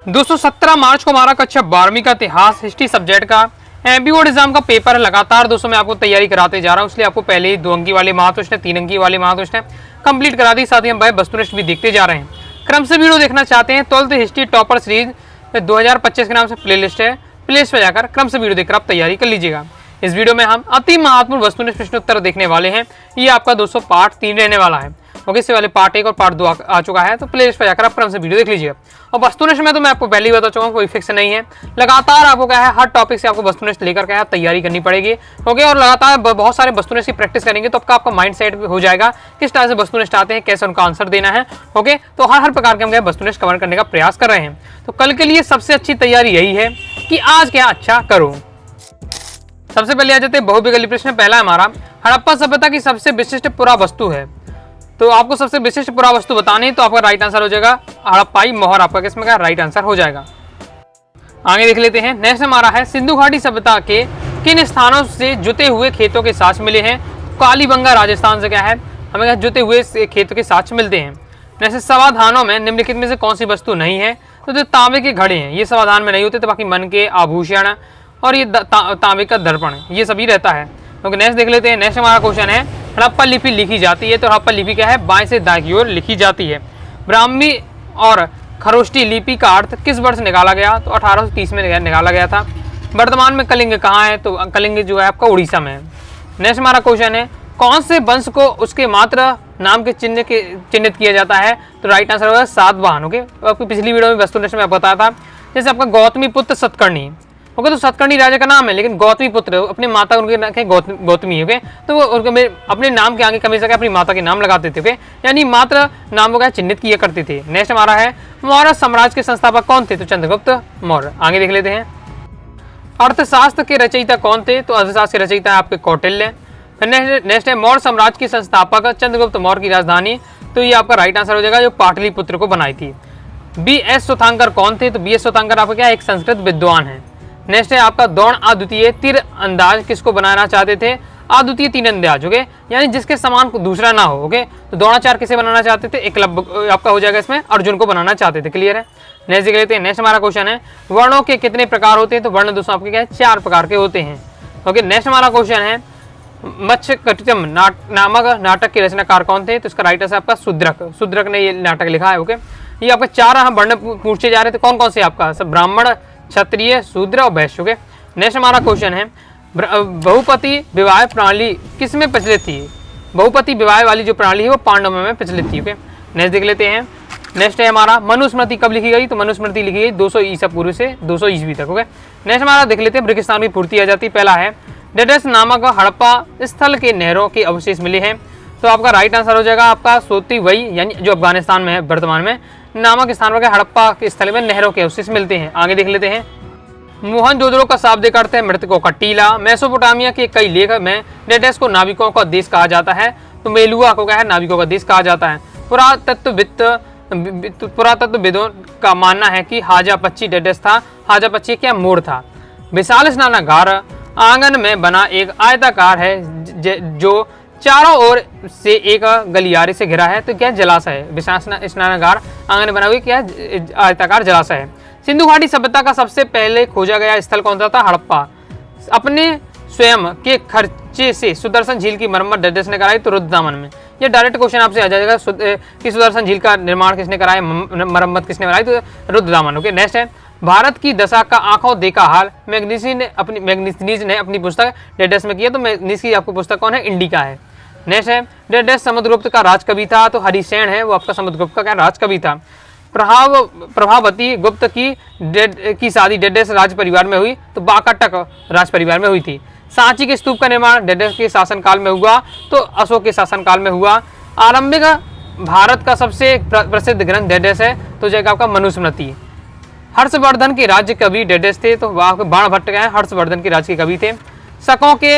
दोस्तों 17 मार्च को हमारा कक्षा 12वीं का इतिहास हिस्ट्री सब्जेक्ट का एमपी बोर्ड एग्जाम का पेपर है। लगातार दोस्तों मैं आपको तैयारी कराते जा रहा हूं, इसलिए आपको पहले ही 2 अंकी वाले महाप्रश्न 3 अंकी वाले महाप्रश्न कंप्लीट करा दी। साथ ही हम भाई वस्तुनिष्ठ भी देखते जा रहे हैं। क्रम से वीडियो देखना चाहते हैं 12th हिस्ट्री टॉपर सीरीज 2025 के नाम से प्लेलिस्ट है, प्लेलिस्ट पर जाकर क्रम से वीडियो देखकर आप तैयारी कर लीजिएगा। इस वीडियो में हम अति महत्वपूर्ण वस्तुनिष्ठ प्रश्नोत्तर देखने वाले हैं। ये आपका दोस्तों पार्ट 3 रहने वाला है। ओके, इससे वाले पार्ट 1 और पार्ट 2 आ चुका है, तो प्लेलिस्ट पर जाकर आप क्रम से वीडियो देख लीजिएगा। और वस्तुनिष्ठ में तो मैं आपको पहले ही बता चुका हूँ, कोई फिक्स नहीं है। लगातार आपको क्या है, हर टॉपिक से आपको वस्तुनिष्ठ लेकर क्या है तैयारी करनी पड़ेगी। ओके, और लगातार बहुत सारे वस्तुनिष्ठ की प्रैक्टिस करेंगे तो आपका माइंड सेट हो जाएगा किस तरह से वस्तुनिष्ठ आते हैं, कैसे उनका आंसर देना है। ओके, तो हर प्रकार के हम वस्तुनिष्ठ कवर करने का प्रयास कर रहे हैं। तो कल के लिए सबसे अच्छी तैयारी यही है कि आज क्या अच्छा करो। सबसे पहले आ जाते हैं बहुविकल्पी प्रश्न। पहला हमारा हड़प्पा सभ्यता की सबसे विशिष्ट पुरावस्तु है। तो आपको सबसे विशिष्ट पुरावस्तु बतानी, तो आपका राइट आंसर हो जाएगा हड़प्पाई मोहर। आपका किसमें का राइट आंसर हो जाएगा। आगे देख लेते हैं। नेक्स्ट हमारा है सिंधु घाटी सभ्यता के किन स्थानों से जुते हुए खेतों के साक्ष्य मिले हैं। कालीबंगा राजस्थान से क्या है हमें जुते हुए खेतों के साक्ष्य मिलते हैं। नेक्स्ट समाधानों में निम्नलिखित में से कौन सी वस्तु नहीं है। तो जो तांबे के घड़े हैं ये समाधान में नहीं होते, तो बाकी मन के आभूषण और ये तांबे का दर्पण ये सभी रहता है। तो नेक्स्ट देख लेते हैं। नेक्स्ट हमारा क्वेश्चन है हड़प्पा लिपि लिखी जाती है। तो हड़प्पा लिपि क्या है, बाएं से दाएं की ओर लिखी जाती है। ब्राह्मी और खरोष्टी लिपि का अर्थ किस वर्ष निकाला गया। तो 1830 में निकाला गया था। वर्तमान में कलिंग कहाँ है। तो कलिंग जो है आपका उड़ीसा में है। नेक्स्ट हमारा क्वेश्चन है कौन से वंश को उसके मात्र नाम के चिन्हित किया जाता है। तो राइट आंसर होगा सातवाहन। ओके, आपकी पिछली वीडियो में वस्तुनिष्ठ में आपको बताया था, जैसे आपका गौतमी पुत्र सतकर्णी। ओके, तो सतकर्णी राजा का नाम है, लेकिन गौतमी पुत्र अपने माता उनके गौतमी। ओके, तो वो अपने नाम के आगे कमी से अपनी माता के नाम लगाते थे। ओके, यानी मात्र नामों का चिन्हित किया करते थे। नेक्स्ट हमारा है मौर्य साम्राज्य के संस्थापक कौन थे। तो चंद्रगुप्त मौर्य। आगे देख लेते हैं। अर्थशास्त्र के रचयिता कौन थे। तो अर्थशास्त्र के रचयिता आपके कौटिल्य। नेक्स्ट है मौर्य साम्राज्य के संस्थापक चंद्रगुप्त मौर्य की राजधानी। तो ये आपका राइट आंसर हो जाएगा जो पाटलिपुत्र को बनाई थी। बी.एस. सूथंकर कौन थे। तो बी.एस. सूथंकर आपका क्या एक संस्कृत विद्वान है। नेक्स्ट है आपका द्रोण अद्वितीय तीर अंदाज किसको बनाना चाहते थे। अद्वितीय तीर अंदाज। ओके, यानी जिसके समान दूसरा ना हो। ओके, तो द्रोणाचार्य किसे बनाना चाहते थे, एकलव्य आपका हो जाएगा इसमें अर्जुन को बनाना चाहते थे। क्लियर है। नेक्स्ट देख लेते हैं। नेक्स्ट हमारा क्वेश्चन है वर्णों के कितने प्रकार होते हैं। तो वर्ण दोस्तों आपके क्या है 4 प्रकार के होते हैं। ओके, नेक्स्ट हमारा क्वेश्चन है मत्स्यकटितम नामक नाटक के रचनाकार कौन थे। तो इसका राइट आंसर आपका शूद्रक ने ये नाटक लिखा है। ओके, ये आपके 4 हम वर्ण पूछे जा रहे थे, कौन कौन से आपका सब ब्राह्मण, क्षत्रिय, शूद्र और वैश्य। ओके, नेक्स्ट हमारा क्वेश्चन है बहुपति विवाह प्रणाली किसमें प्रचलित थी। बहुपति विवाह वाली जो प्रणाली है वो पांडवों में प्रचलित थी। ओके, नेक्स्ट देख लेते हैं। नेक्स्ट है हमारा मनुस्मृति कब लिखी गई। तो मनुस्मृति लिखी गई 200 ईसा पूर्व से 200 ईस्वी तक। ओके, नेक्स्ट हमारा देख लेते हैं रेगिस्तान की पूर्ति आ जाती है। पहला है डेडस नामक हड़प्पा स्थल के नहरों के अवशेष मिले हैं। तो आपका राइट आंसर हो जाएगा आपका सोती वही, यानी जो अफगानिस्तान में है वर्तमान में, नामक स्थान पर हड़प्पा के स्थल में नहरों के अवशेष मिलते हैं। आगे देख लेते हैं। मोहनजोदड़ो का शाब्दिक अर्थ है मृतकों का टीला। मेसोपोटामिया के कई लेख में डेडस को नाविकों का देश कहा जाता है। तो मेलुआ को क्या है नाविकों का देश कहा जाता है। पुरातत्वविदों का मानना है कि हाजा पच्ची डेडस था। हाजा पच्ची क्या मोड़ था। विशाल स्नानागार आंगन में बना एक आयताकार है जो चारों ओर से एक गलियारे से घिरा है। तो क्या जलाशय है। विशाल स्नानागार आंगन में बना हुआ क्या आयताकार जलाशय है। सिंधु घाटी सभ्यता का सबसे पहले खोजा गया स्थल कौन सा था। हड़प्पा। अपने स्वयं के खर्चे से सुदर्शन झील की मरम्मत डेडस ने कराई। तो रुद्रदामन में। ये डायरेक्ट क्वेश्चन आपसे आ जाएगा कि सुदर्शन झील का निर्माण किसने कराया, मरम्मत किसने कराई। तो रुद्रदामन। ओके, नेक्स्ट है भारत की दशा का आंखों देखा हाल मैग्नीज ने अपनी पुस्तक डेडस में किया। तो मैग्नीज की आपको पुस्तक कौन है, इंडिका है। नेक्स्ट है डेडस समुद्रगुप्त का राजकवि था। तो हरिसेन है वो आपका समुद्रगुप्त का क्या राजकवि था। प्रभावती गुप्त की शादी डेडस राज परिवार में हुई। तो बाकाटक राज परिवार में हुई थी। सांची के स्तूप का निर्माण डेडस के शासनकाल में हुआ। तो अशोक के शासनकाल में हुआ। आरंभिक भारत का सबसे प्रसिद्ध ग्रंथ डेडस है। तो जाएगा आपका मनुस्मृति। हर्षवर्धन के राज्य कवि डेडस थे। तो बाणभट्ट क्या है हर्षवर्धन के राज्य के कवि थे। शकों के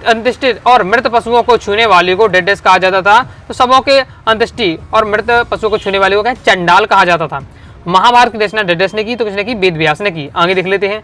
अंत्येष्टि और मृत पशुओं को छूने वाले को डेडस कहा जाता था। तो शवों के अंत्येष्टि और मृत पशुओं को छूने वाले को क्या चंडाल कहा जाता था। महाभारत की रचना डेडस ने की। तो किसने की, वेद व्यास ने की। आगे देख लेते हैं।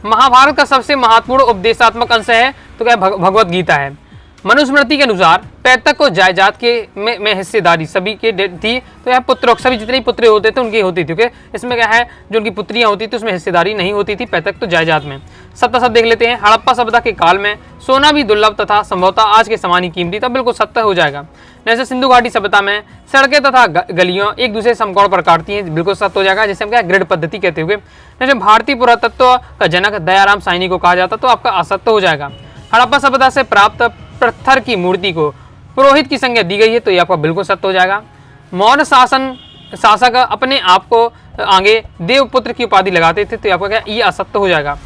महाभारत का सबसे महत्वपूर्ण उपदेशात्मक अंश है। तो क्या भगवत गीता है। मनुस्मृति के अनुसार पैतृक को जायदाद के में हिस्सेदारी सभी के थी, तो यह पुत्रों सभी जितने पुत्र होते थे उनकी होती थी। इसमें क्या है, जो उनकी पुत्रियां होती थी उसमें हिस्सेदारी नहीं होती थी, पैतृक तो जायदाद में। सत्ता देख लेते हैं। हड़प्पा सभ्यता के काल में सोना भी दुर्लभ तथा संभवतः आज के समान ही कीमती था, बिल्कुल सत्य हो जाएगा। जैसे सिंधु घाटी सभ्यता में सड़कें तथा गलियां एक दूसरे समकोण पर काटती हैं, बिल्कुल सत्य हो जाएगा, जिसे हम क्या ग्रिड पद्धति कहते हुए। जैसे भारतीय पुरातत्व का जनक दयाराम साहनी को कहा जाता, तो आपका असत्य हो जाएगा। हड़प्पा सभ्यता से प्राप्त पत्थर की मूर्ति को पुरोहित की संज्ञा दी गई है, तो ये आपका बिल्कुल सत्य हो जाएगा। मौर्य शासक अपने आप को आगे देवपुत्र की उपाधि लगाते थे, तो आपका क्या, ये असत्य हो जाएगा।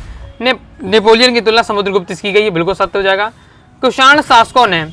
नेपोलियन की तुलना समुद्रगुप्त से की गई है, बिल्कुल सत्य हो जाएगा। कुषाण शासकों ने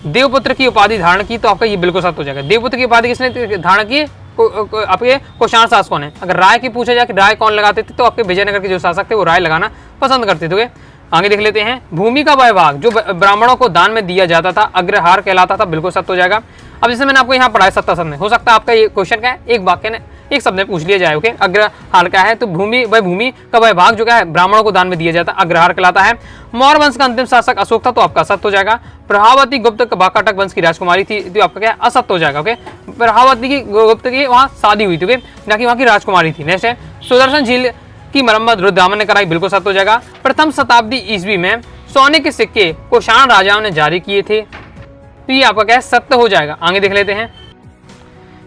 देवपुत्र की उपाधि धारण की, तो आपका ये बिल्कुल सत्य हो जाएगा। देवपुत्र की उपाधि किसने धारण की, आपके कुषाण शासकों ने। अगर राय की पूछा जाए कि राय कौन लगाते थे, तो आपके विजयनगर के जो शासक थे वो राय लगाना पसंद करते थे। आगे देख लेते हैं। भूमि का वह भाग जो ब्राह्मणों को दान में दिया जाता था अग्रहार कहलाता था, बिल्कुल सत्य हो जाएगा। अब जैसे मैंने आपको यहाँ पढ़ाया सत्ता शब्द में, हो सकता है आपका ये क्वेश्चन क्या है, एक वाक्य ने एक शब्द में पूछ लिया जाए। ओके, अग्रहार क्या है, तो भूमि का वह भाग जो क्या है ब्राह्मणों को दान में दिया जाता है अग्रहार कहलाता है। मौर्य वंश का अंतिम शासक अशोक था, तो आपका सत्य हो जाएगा। प्रभावती गुप्त वाकाटक वंश की राजकुमारी थी, तो आपका क्या असत्य हो जाएगा। ओके, प्रभावती गुप्त की वहाँ शादी हुई थी, ना कि वहाँ की राजकुमारी थी। नेक्स्ट है, सुदर्शन झील की मरम्मत रुद्रदामन ने कराई, बिल्कुल सत्य हो जाएगा। प्रथम शताब्दी ईस्वी में सोने के सिक्के कुषाण राजाओं ने जारी किए थे, तो ये आपका क्या है, सत्य हो जाएगा। आगे देख लेते हैं।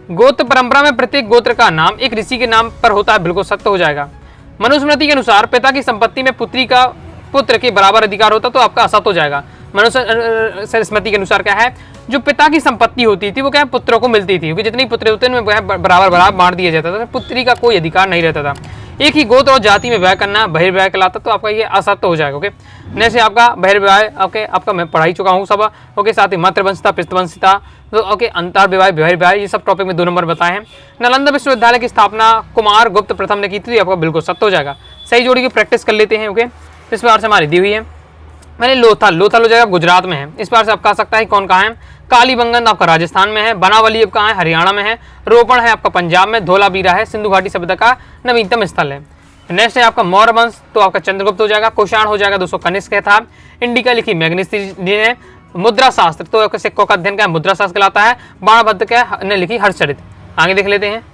गोत्र परंपरा में प्रत्येक गोत्र का नाम एक ऋषि के नाम पर होता है, बिल्कुल सत्य हो जाएगा। मनुस्मृति के अनुसार पिता की संपत्ति में पुत्री का पुत्र के बराबर अधिकार होता, तो आपका असत्य हो जाएगा। मनुस्मृति के अनुसार क्या है, जो पिता की संपत्ति होती थी वो क्या है पुत्रों को मिलती थी, क्योंकि जितनी पुत्र होते हैं उनमें बराबर बांट दिया जाता था, पुत्री का कोई अधिकार नहीं रहता था। एक ही गोत्र और जाति में विवाह करना बहिर्विवाह कहलाता, तो आपका ये असत्य हो जाएगा। ओके, जैसे आपका बहिर्विवाह ओके आपका मैं पढ़ा ही चुका हूँ सब। ओके, साथ ही मातृवंशिता पितृवंशिता, तो ओके अंतर विवाह बहिर्विवाह, ये सब टॉपिक में 2 नंबर बताए हैं। नालंदा विश्वविद्यालय की स्थापना कुमार गुप्त प्रथम ने की थी, आपका बिल्कुल सत्य हो जाएगा। सही जोड़ी की प्रैक्टिस कर लेते हैं। ओके, इस बार से हमारी दी हुई है मैंने लोथल हो जाएगा, गुजरात में है। इस बार से आप कह सकता है कौन कहाँ है। कालीबंगन आपका राजस्थान में है। बनावली अब कहाँ है, हरियाणा में है। रोपण है आपका पंजाब में। धौलावीरा है सिंधु घाटी सभ्यता का नवीनतम स्थल है। नेक्स्ट है आपका मौर्य वंश, तो आपका चंद्रगुप्त हो जाएगा। कुषाण हो जाएगा, 200 कनिष्क था। इंडिका लिखी मैग्निस ने। मुद्रा शास्त्र, तो आपके सिक्कों का अध्ययन क्या मुद्रा शास्त्र कहलाता है। बाणभद्र क्या ने लिखी हर्षचरित। आगे देख लेते हैं।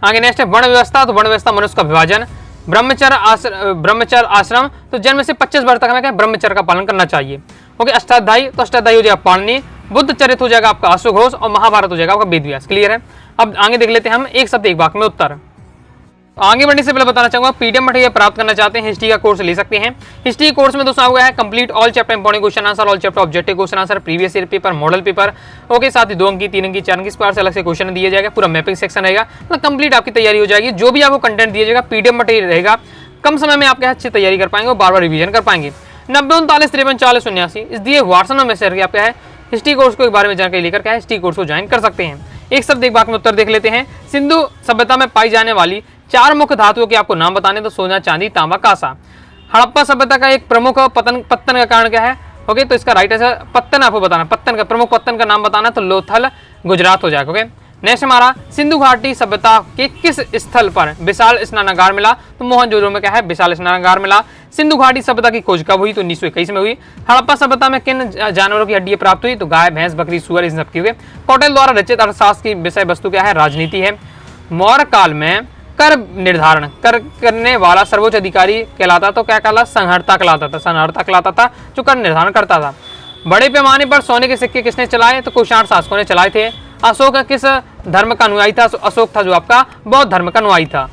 आगे नेक्स्ट है वर्ण व्यवस्था, तो वर्ण व्यवस्था मनुष्य का विभाजन। ब्रह्मचर्य आश्रम, तो जन्म से 25 वर्ष तक हमें क्या ब्रह्मचर्य का पालन करना चाहिए। ओके, अष्टाध्यायी, तो अष्टाध्यायी हो जाएगा पाणिनि। बुद्ध चरित हो जाएगा आपका अश्वघोष, और महाभारत हो जाएगा आपका वेदव्यास। क्लियर है। अब आगे देख लेते हैं हम एक शब्द एक वाक्य में उत्तर। आगे बढ़ने से पहले बताना चाहूंगा पीडीएफ मटेरियल प्राप्त करना चाहते हैं हिस्ट्री का कोर्स ले सकते हैं। हिस्ट्री कोर्स में दोस्तों हुआ है complete all chapter important question answer, all chapter objective question answer, previous year paper, model paper. Okay, साथ ही 2 अंक की 3 अंक की 4 अंक इस प्रकार से अलग से क्वेश्चन दिया जाएगा। पूरा मैपिंग सेक्शन रहेगा, मतलब कंप्लीट आपकी तैयारी हो जाएगी। जो भी आपको कंटेंट दिया जाएगा पीडीएफ मटेरियल रहेगा, कम समय में आपके अच्छी तैयारी कर पाएंगे और बार बार रिवीजन कर पाएंगे। 90 39 53 40 79 इस दिए व्हाट्सएप में मैसेज करके आपका है हिस्ट्री कोर्स के बारे में जानकारी लेकर क्या है हिस्ट्री कोर्स को ज्वाइन कर सकते हैं। एक शब्द एक वाक्य में उत्तर देख लेते हैं। सिंधु सभ्यता में पाई जाने वाली 4 मुख्य धातुओं के आपको नाम बताने, तो सोना, चांदी, तांबा, कांसा। हड़प्पा सभ्यता का एक प्रमुख पतन का कारण क्या है। ओके, तो इसका राइट आंसर पत्तन आपको बताना, पत्तन का प्रमुख पत्तन का नाम बताना, तो लोथल गुजरात हो जाएगा। ओके, नेक्स्ट हमारा सिंधु घाटी सभ्यता के किस स्थल पर विशाल स्नानागार मिला, तो मोहनजोदड़ो में क्या है विशाल स्नानागार मिला। सिंधु घाटी सभ्यता की खोज कब हुई, तो 1921 में हुई। हड़प्पा सभ्यता में किन जानवरों की हड्डियां प्राप्त हुई, तो गाय, भैंस, बकरी, सुअर, इन सब की हुई। कौटिल्य द्वारा रचित अर्थशास्त्र की विषय वस्तु क्या है, राजनीति है। मौर्य काल में कर निर्धारण करने वाला सर्वोच्च अधिकारी कहलाता, तो क्या कहलाता, संहर्ता कहलाता था, जो कर निर्धारण करता था। बड़े पैमाने पर सोने के सिक्के किसने चलाए, तो कुषाण शासकों ने चलाए थे। अशोक किस धर्म का अनुयायी था, अशोक था जो आपका बौद्ध धर्म का अनुयायी था।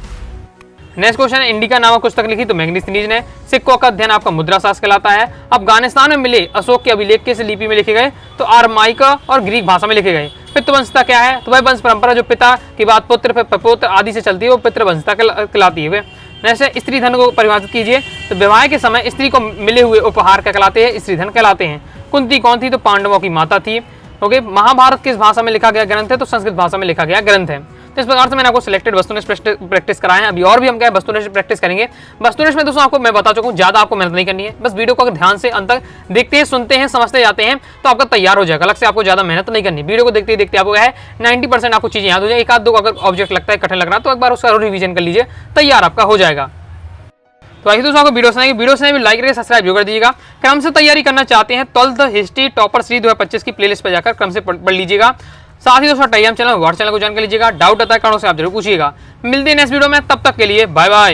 नेक्स्ट क्वेश्चन है इंडिका नामक पुस्तक लिखी, तो मैग्निस ने। सिक्कों का अध्ययन आपका मुद्रा शास्त्र कहलाता है। अफगानिस्तान में मिले अशोक के अभिलेख किस लिपि में लिखे गए, तो आरमाइक और ग्रीक भाषा में लिखे गए। पितृवंशिता क्या है, तो वह वंश परंपरा जो पिता के बाद पुत्र फिर प्रपौत्र आदि से चलती है, वो पितृवंशिता कहलाती है। नेक्स्ट स्त्री धन को परिभाषित कीजिए, तो विवाह के समय स्त्री को मिले हुए उपहार क्या कहलाते हैं, स्त्री धन कहलाते हैं। कुंती कौन थी, तो पांडवों की माता थी। ओके, महाभारत किस भाषा में लिखा गया ग्रंथ है, तो संस्कृत भाषा में लिखा गया ग्रंथ है। तो इस प्रकार से मैंने आपको सिलेक्टेड वस्तुनिष्ठ प्रैक्टिस कराए हैं। अभी और भी हम क्या है वस्तुनिष्ठ प्रैक्टिस करेंगे। वस्तुनिष्ठ में दोस्तों आपको मैं बता चुका हूँ, ज्यादा आपको मेहनत नहीं करनी है, बस वीडियो को अगर ध्यान से अंत तक देखते हैं, सुनते हैं, समझते जाते हैं, तो आपका तैयार हो जाएगा। अलग से आपको ज्यादा मेहनत नहीं करनी। वीडियो को देखते देखते आपको है 90% आपको चीजें याद हो जाए। एक आध दो अगर ऑब्जेक्ट लगता है कठिन लग रहा, तो एक बार उसका रिविजन कर लीजिए, तैयार आपका हो जाएगा। तो आई दोस्तों आपको वीडियो से भी लाइक करके सब्सक्राइब जो कर दीजिएगा। क्रम से तैयारी करना चाहते हैं 12th हिस्ट्री टॉपर सीरीज 2025 की प्लेलिस्ट पर जाकर क्रम से पढ़ लीजिएगा। साथ ही दोस्तों टेलीग्राम चैनल व्हाट्सएप चैनल को ज्वाइन कर लीजिएगा। डाउट आता है कारणों से आप जरूर पूछिएगा। मिलते हैं नेक्स्ट वीडियो में, तब तक के लिए बाय बाय।